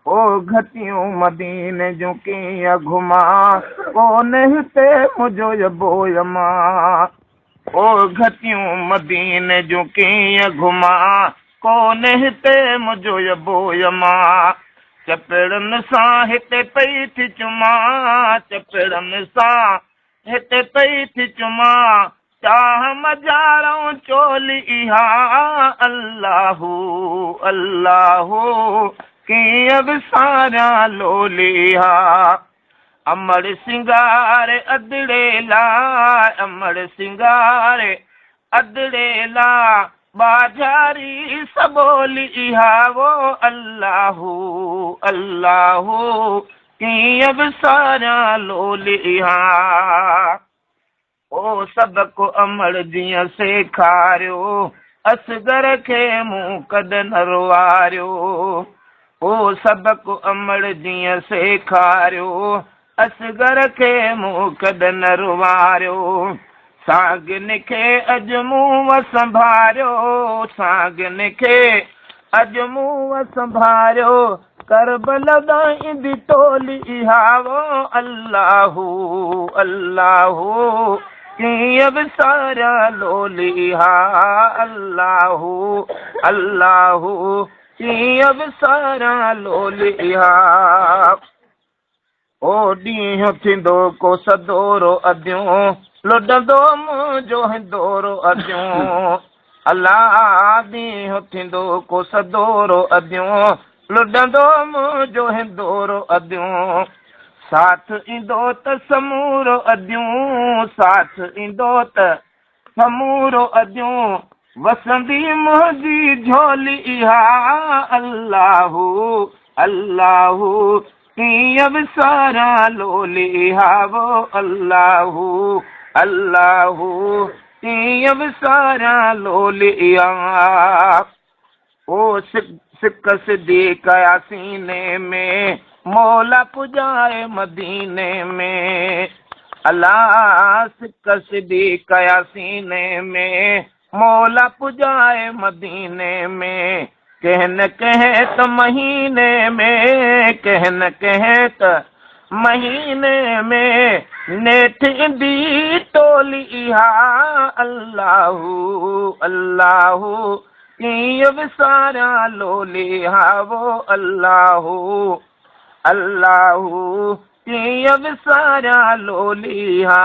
ओ घटियूं मदीने जूं कीअं घुमा कोन हिते मुंहिंजो यबो मां। ओ घटियूं मदीने जूं कीअं घुमा कोन हिते मुंहिंजो यबो मां। चपड़नि सां हिते पई थी चुमा, चपड़नि सां हिते पई थी चुमा, चाह मजारूं चोली इहा अल्लाहू अल्लाहू कीअं विसारियां लोली हा। अमड़ सिंगारे अदड़े ला, अमड़ सिंगारे अदड़े ला, बाजारी सबोली इहा वो अल्लाहू अल्लाहू कीअं विसारियां लोली हा। ओ सबको अमड़ जीअं सेखारियो, असगर खे मूं कॾहिं न रुआरियो। ओ सबको अमड़ जीअं सेखारियो, असगर खे मूं कॾहिं न रुआरियो। सागिन खे अॼु मूं संभारियो, सागिन खे अॼु मूं संभारियो, करबल ईंदी टोली इहा वो अल्लाहू अल्लाहू कीअं विसारियां लोली हा। अल्लाहू अल्लाहू कीअं विसारियां लोली हा। ओ ॾींहुं थींदो को सदोरो अदियूं, लुॾंदो मुंहिंजो हिंदोरो अदियूं। अलाह ॾींहुं थींदो को सदोरो अदियूं, लुॾंदो मुंहिंजो हिंदोरो अदियूं। साथ ईंदो त समूरो अदियूं, साथ ईंदो त समूरो अदियूं, वसंदी मुंहिंजी झोली इहा अल्लाहू अल्लाहू कीअं विसारियां लोली हा वो अल्लाहू अल्लाहू कीअं विसारियां लोली हा। ओ सिक सिधी कया सीने में, मौला पुॼाए मदीने में। अल्लाह सिक सिधी कया सीने में, मौला पुॼाए मदीने में। कंहिं न कंहिं त महीने में, कंहिं न कंहिं त महीने में, नेठ ईंदी टोली इहा अल्लाहू अल्लाहू कीअं विसारियां लोली हा वो अल्लाहू अल्लाहू कीअं विसारियां लोली हा।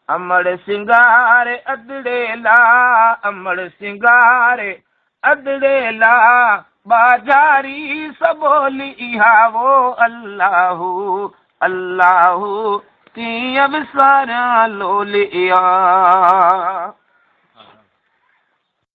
अमड़ सिंगारे अदड़े ला, अमड़ सिंगारे अदड़े ला, बाजारी सबोली इहा वो अल्लाहू अल्लाहू कीअं विसारियां लोली हा।